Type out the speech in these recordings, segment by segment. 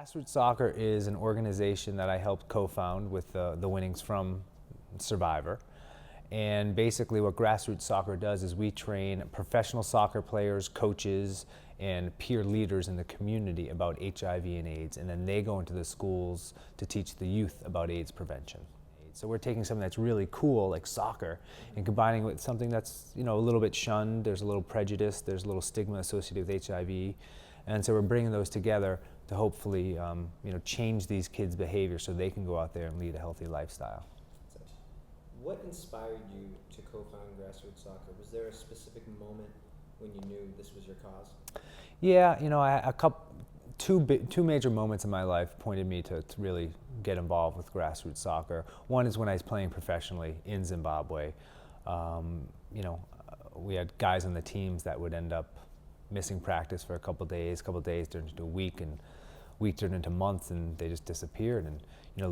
Grassroots Soccer is an organization that I helped co-found with the winnings from Survivor. And basically what Grassroots Soccer does is we train professional soccer players, coaches, and peer leaders in the community about HIV and AIDS, and then they go into the schools to teach the youth about AIDS prevention. So we're taking something that's really cool, like soccer, and combining it with something that's, a little bit shunned. There's a little prejudice, there's a little stigma associated with HIV, and so we're bringing those together to hopefully, change these kids' behavior so they can go out there and lead a healthy lifestyle. What inspired you to co-found Grassroots Soccer? Was there a specific moment when you knew this was your cause? Yeah, two major moments in my life pointed me to really get involved with Grassroots Soccer. One is when I was playing professionally in Zimbabwe. We had guys on the teams that would end up missing practice for a couple days turned into a week, and week turned into months, and they just disappeared. And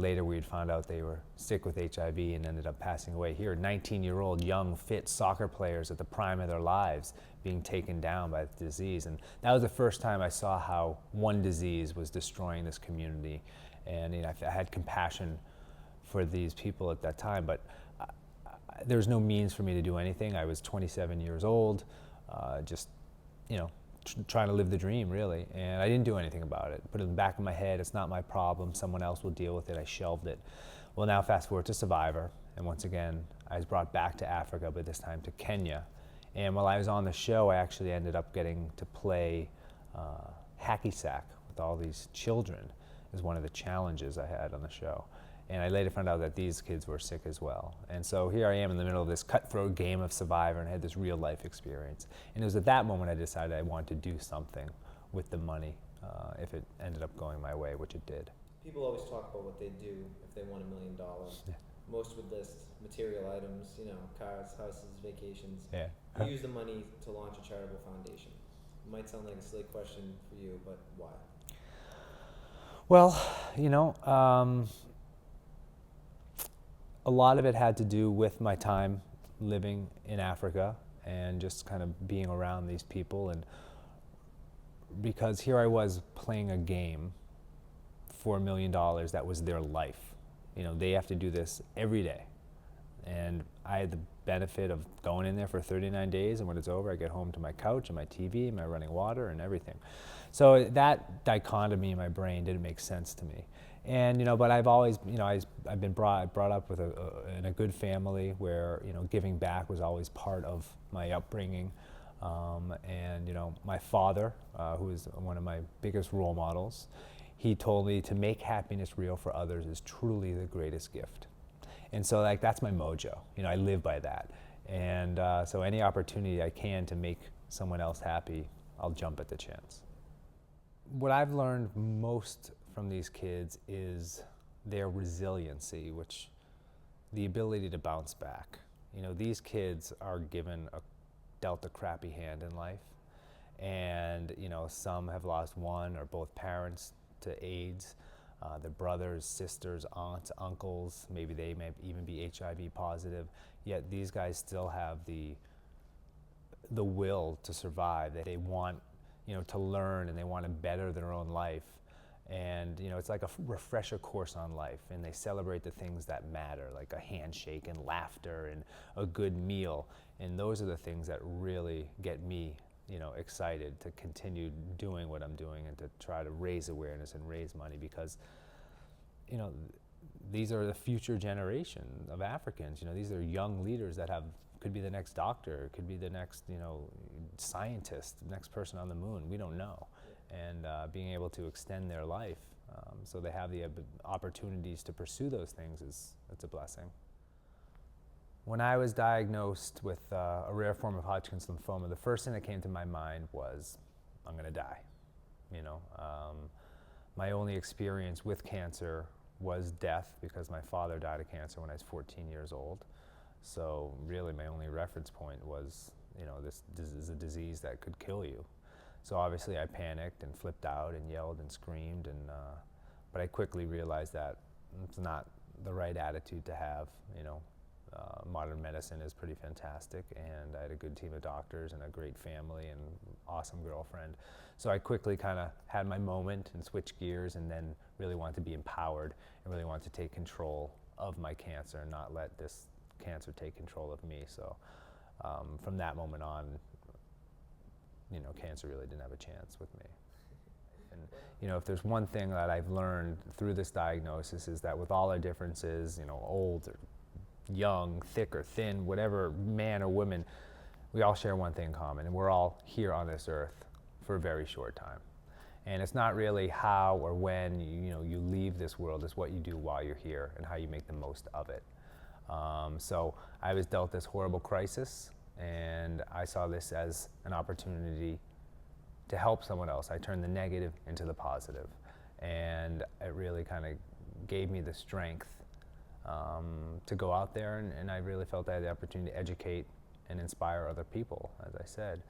later we'd found out they were sick with HIV and ended up passing away. Here, 19-year-old young, fit soccer players at the prime of their lives being taken down by the disease. And that was the first time I saw how one disease was destroying this community. And I had compassion for these people at that time, but there was no means for me to do anything. I was 27 years old, trying to live the dream, really, and I didn't do anything about it. Put it in the back of my head, it's not my problem, someone else will deal with it. I shelved it. Well, now fast forward to Survivor, and once again, I was brought back to Africa, but this time to Kenya. And while I was on the show, I actually ended up getting to play hacky sack with all these children. It was one of the challenges I had on the show. And I later found out that these kids were sick as well. And so here I am in the middle of this cutthroat game of Survivor, and I had this real life experience. And it was at that moment I decided I wanted to do something with the money if it ended up going my way, which it did. People always talk about what they do if they won $1 million. Yeah. Most would list material items, cars, houses, vacations. Yeah. You use the money to launch a charitable foundation. It might sound like a silly question for you, but why? Well, a lot of it had to do with my time living in Africa and just kind of being around these people, and because here I was playing a game for $1 million that was their life. They have to do this every day, and I had the benefit of going in there for 39 days, and when it's over I get home to my couch and my TV and my running water and everything. So that dichotomy in my brain didn't make sense to me. And but I've always, I've been brought up with in a good family where giving back was always part of my upbringing, and my father, who is one of my biggest role models, he told me to make happiness real for others is truly the greatest gift. And so that's my mojo. I live by that, and so any opportunity I can to make someone else happy, I'll jump at the chance. What I've learned most from these kids is their resiliency, which the ability to bounce back. These kids are dealt a crappy hand in life, and some have lost one or both parents to AIDS, their brothers, sisters, aunts, uncles, maybe they may even be HIV positive, yet these guys still have the will to survive, that they want to learn and they want to better their own life. And it's like a refresher course on life, and they celebrate the things that matter, like a handshake and laughter and a good meal. And those are the things that really get me excited to continue doing what I'm doing and to try to raise awareness and raise money, because these are the future generation of Africans. These are young leaders that could be the next doctor, could be the next scientist, the next person on the moon. We don't know. And being able to extend their life so they have the opportunities to pursue those things it's a blessing. When I was diagnosed with a rare form of Hodgkin's lymphoma, the first thing that came to my mind was, I'm going to die. My only experience with cancer was death, because my father died of cancer when I was 14 years old. So really my only reference point was, this is a disease that could kill you. So obviously I panicked and flipped out and yelled and screamed, but I quickly realized that it's not the right attitude to have. modern medicine is pretty fantastic, and I had a good team of doctors and a great family and awesome girlfriend. So I quickly kind of had my moment and switched gears, and then really wanted to be empowered and really wanted to take control of my cancer and not let this cancer take control of me. So from that moment on, cancer really didn't have a chance with me. And if there's one thing that I've learned through this diagnosis is that with all our differences, old or young, thick or thin, whatever man or woman, we all share one thing in common, and we're all here on this earth for a very short time. And it's not really how or when you leave this world, it's what you do while you're here and how you make the most of it. So I was dealt this horrible crisis, and I saw this as an opportunity to help someone else. I turned the negative into the positive, and it really kind of gave me the strength to go out there, and I really felt I had the opportunity to educate and inspire other people, as I said.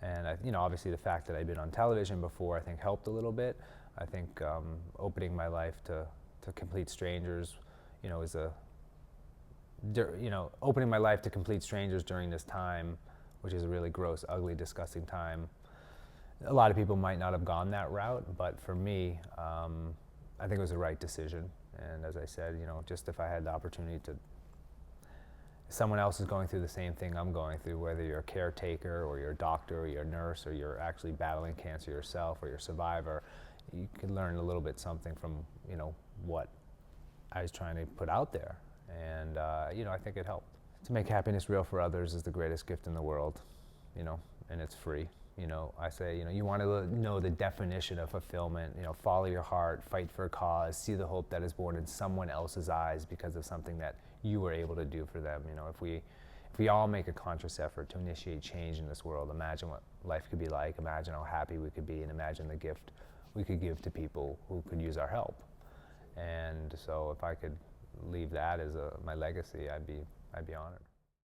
And obviously the fact that I'd been on television before, I think helped a little bit. I think opening my life to complete strangers, opening my life to complete strangers during this time, which is a really gross, ugly, disgusting time. A lot of people might not have gone that route, but for me, I think it was the right decision. And as I said, just if I had the opportunity to, if someone else is going through the same thing I'm going through, whether you're a caretaker or you're a doctor or you're a nurse or you're actually battling cancer yourself or you're a survivor, you can learn a little bit something from, what I was trying to put out there. And, I think it helped. To make happiness real for others is the greatest gift in the world, and it's free. I say, you want to know the definition of fulfillment, follow your heart, fight for a cause, see the hope that is born in someone else's eyes because of something that you were able to do for them. If we all make a conscious effort to initiate change in this world, imagine what life could be like, imagine how happy we could be, and imagine the gift we could give to people who could use our help. And so if I could leave that as my legacy, I'd be honored.